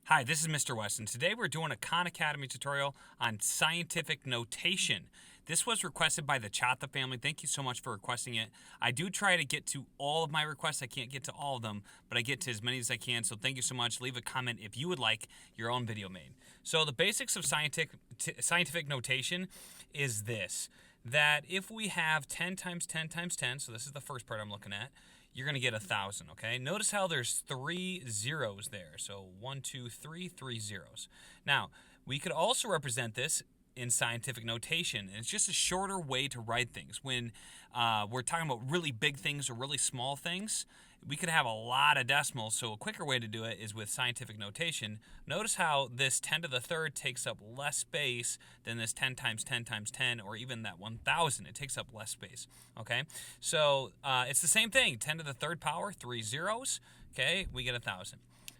Hi, this is Mr. Weston. Today we're doing a Khan Academy tutorial on scientific notation. This was requested by the Chata family. Thank you so much for requesting it. I do try to get to all of my requests. I can't get to all of them, but I get to as many as I can. So thank you so much. Leave a comment if you would like your own video made. So the basics of scientific notation is this, that if we have 10 times 10 times 10, so this is the first part I'm looking at, you're going to get 1,000, okay? Notice how there's 3 zeros there. So 1, 2, 3, 3 zeros. Now, we could also represent this in scientific notation. And it's just a shorter way to write things. When we're talking about really big things or really small things, we could have a lot of decimals. So a quicker way to do it is with scientific notation. Notice how this 10 to the third takes up less space than this 10 times 10 times 10, or even that 1,000. It takes up less space, okay? So it's the same thing. 10 to the third power, 3 zeros, okay? We get 1,000.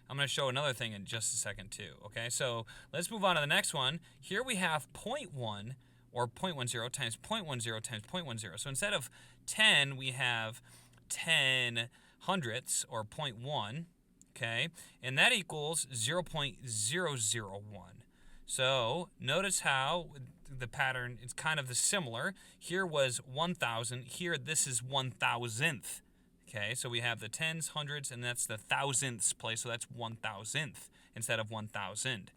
I'm going to show another thing in just a second too, okay? So let's move on to the next one. Here we have 0.1 or 0.10 times 0.10 times 0.10. So instead of 10, we have 10 hundredths or 0.1, okay? And that equals 0.001. So notice how the pattern is kind of similar. Here was 1,000. Here this is 1,000th. Okay, so we have the tens, hundreds, and that's the thousandths place, so that's 1,000th instead of 1,000.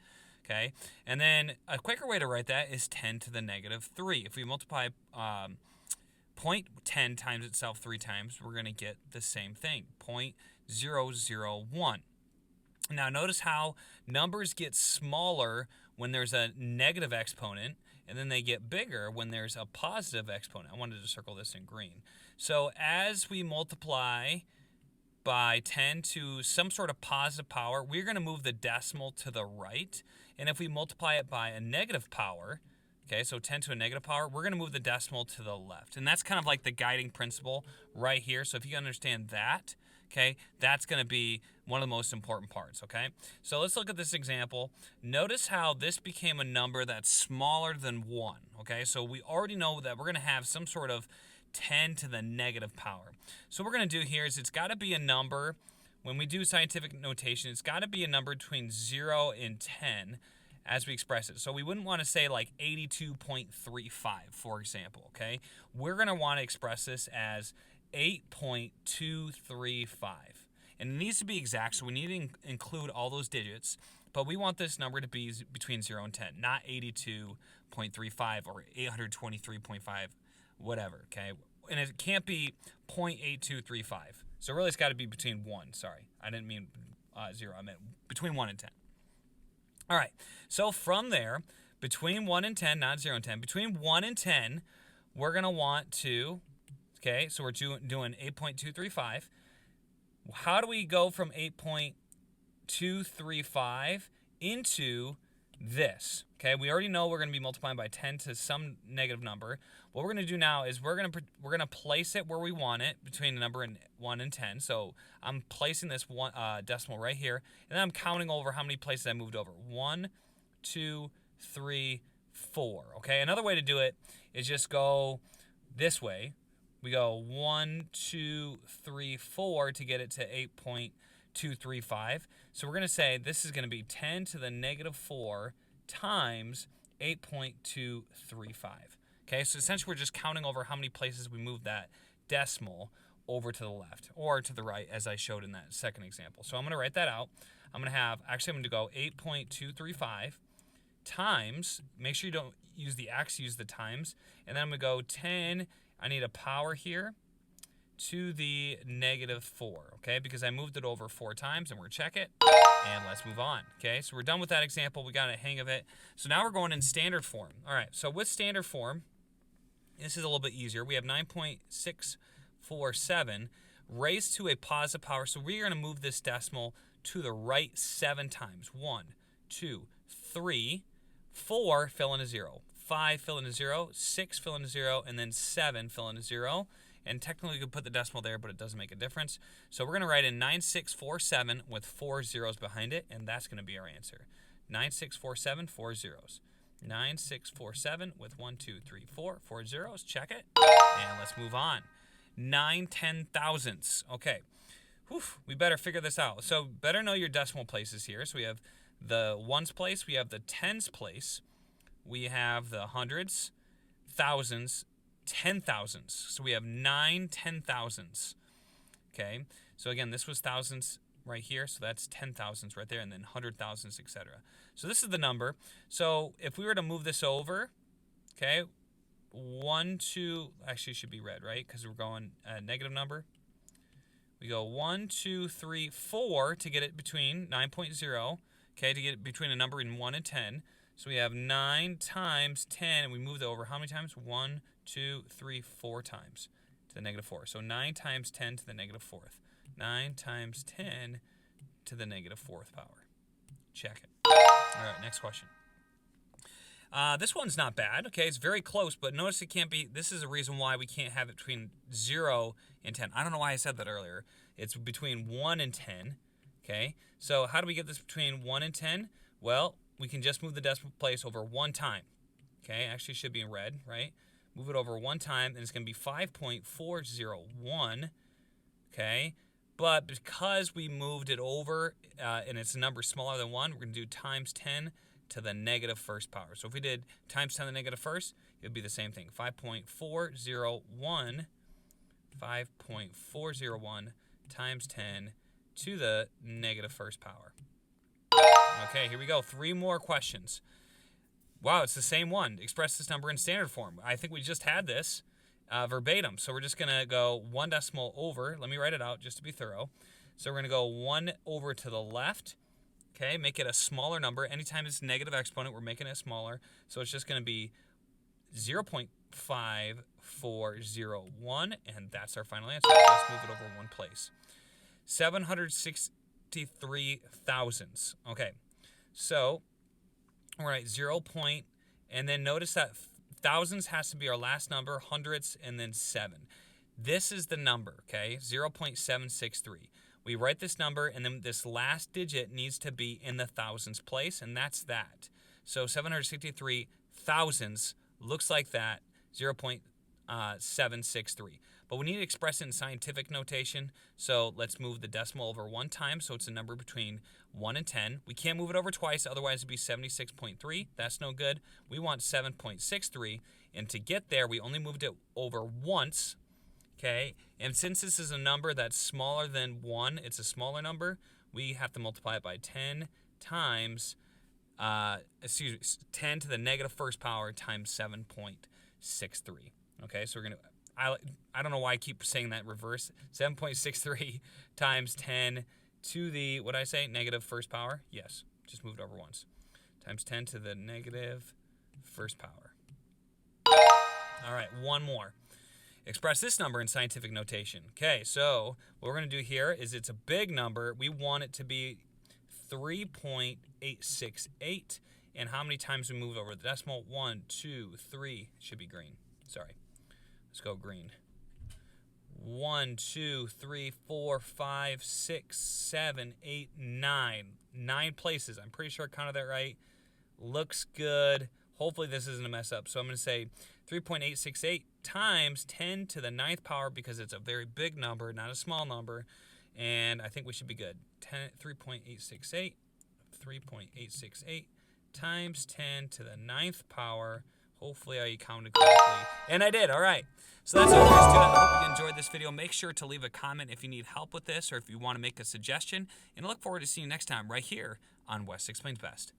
Okay, and then a quicker way to write that is 10 to the negative 3. If we multiply 0.10 times itself 3 times, we're going to get the same thing, 0.001. Now notice how numbers get smaller when there's a negative exponent, and then they get bigger when there's a positive exponent. I wanted to circle this in green. So as we multiply by 10 to some sort of positive power, we're going to move the decimal to the right. And if we multiply it by a negative power, okay, so 10 to a negative power, we're going to move the decimal to the left. And that's kind of like the guiding principle right here. So if you understand that, okay, that's going to be one of the most important parts, okay? So let's look at this example. Notice how this became a number that's smaller than 1, okay? So we already know that we're going to have some sort of 10 to the negative power. So what we're going to do here is it's got to be a number, when we do scientific notation, it's got to be a number between 0 and 10 as we express it. So we wouldn't want to say like 82.35, for example, okay? We're going to want to express this as 8.235. And it needs to be exact, so we need to include all those digits, but we want this number to be between 0 and 10, not 82.35 or 823.5, whatever, okay? And it can't be 0.8235. So really it's got to be between 1, sorry. I didn't mean 0, I meant between 1 and 10. All right, so from there, between 1 and 10, not 0 and 10, between 1 and 10, we're going to want to, okay, so we're doing 8.235. How do we go from 8.235 into this? Okay, we already know we're going to be multiplying by 10 to some negative number. What we're going to do now is we're going to place it where we want it, between the number 1 and 10. So I'm placing this one decimal right here, and then I'm counting over how many places I moved over. 1, 2, 3, 4. Okay, another way to do it is just go this way. We go 1, 2, 3, 4 to get it to 8.235. So we're going to say this is going to be 10 to the negative 4 times 8.235. Okay, so essentially we're just counting over how many places we moved that decimal over to the left or to the right, as I showed in that second example. So I'm going to write that out. I'm going to go 8.235 times, make sure you don't use the x, use the times, and then I'm going to go 10, I need a power here, to the negative 4, okay, because I moved it over 4 times, and we're going to check it, and let's move on, okay? So we're done with that example. We got a hang of it. So now we're going in standard form. All right, so with standard form, this is a little bit easier. We have 9.647 raised to a positive power, so we're going to move this decimal to the right 7 times. 1, 2, 3, 4, fill in a 0. 5, fill in a 0. 6, fill in a 0. And then 7, fill in a 0. And technically, you could put the decimal there, but it doesn't make a difference. So we're going to write in 9647 with 4 zeros behind it, and that's going to be our answer. 9647, 4 zeros. 9647 with 1, 2, 3, 4, 4 zeros. Check it. And let's move on. 9 10,000ths. Okay. Whew, we better figure this out. So better know your decimal places here. So we have the ones place, we have the tens place, we have the hundreds, thousands, 10,000s. So we have 9 10,000s. Okay, so again, this was thousands right here, so that's 10,000s right there, and then 100,000s, etc. So this is the number. So if we were to move this over, okay, 1, 2, actually it should be red, right? Because we're going a negative number. We go 1, 2, 3, 4 to get it between 9.0, okay, to get it between a number in 1 and 10. So we have 9 times 10, and we move that over how many times? 1, 2, 3, 4 times to the negative 4. So 9 times 10 to the negative 4th. 9 times 10 to the negative 4th power. Check it. All right, next question. This one's not bad, okay? It's very close, but notice it can't be, this is a reason why we can't have it between 0 and 10. I don't know why I said that earlier. It's between 1 and 10, okay? So how do we get this between 1 and 10? Well, we can just move the decimal place over one time, okay? Actually, it should be in red, right? Move it over one time, and it's going to be 5.401, okay? But because we moved it over and it's a number smaller than 1, we're going to do times 10 to the negative first power. So if we did times 10 to the negative first, it would be the same thing. 5.401 times 10 to the negative first power. Okay, here we go. 3 more questions. Wow, it's the same one. Express this number in standard form. I think we just had this verbatim. So we're just going to go 1 decimal over. Let me write it out just to be thorough. So we're going to go 1 over to the left. Okay, make it a smaller number. Anytime it's negative exponent, we're making it smaller. So it's just going to be 0.5401, and that's our final answer. Just move it over one place. 763 thousandths. Okay, so we're at 0 point, and then notice that thousands has to be our last number, hundredths, and then 7. This is the number, okay, 0.763. We write this number, and then this last digit needs to be in the thousands place, and that's that. So 763 thousandths looks like that, 0.763. But we need to express it in scientific notation, so let's move the decimal over one time, so it's a number between 1 and 10. We can't move it over twice, otherwise it would be 76.3. That's no good. We want 7.63, and to get there, we only moved it over once. Okay, and since this is a number that's smaller than 1, it's a smaller number, we have to multiply it by 10 times, 10 to the negative first power times 7.63. Okay, so we're going to, I don't know why I keep saying that in reverse. 7.63 times 10 to the, what did I say, negative first power? Yes, just moved over once. Times 10 to the negative first power. All right, one more. Express this number in scientific notation. Okay, so what we're going to do here is it's a big number. We want it to be 3.868. And how many times we move over the decimal? 1, 2, 3. It should be green. Sorry. Let's go green. 1, 2, 3, 4, 5, 6, 7, 8, 9. 9 places. I'm pretty sure I counted that right. Looks good. Hopefully this isn't a mess up. So I'm going to say 3.868 times 10 to the 9th power because it's a very big number, not a small number. And I think we should be good. 3.868 times 10 to the 9th power. Hopefully I counted correctly. And I did. All right. So that's all there is to it. I hope you enjoyed this video. Make sure to leave a comment if you need help with this or if you want to make a suggestion. And I look forward to seeing you next time right here on Wes Explains Best.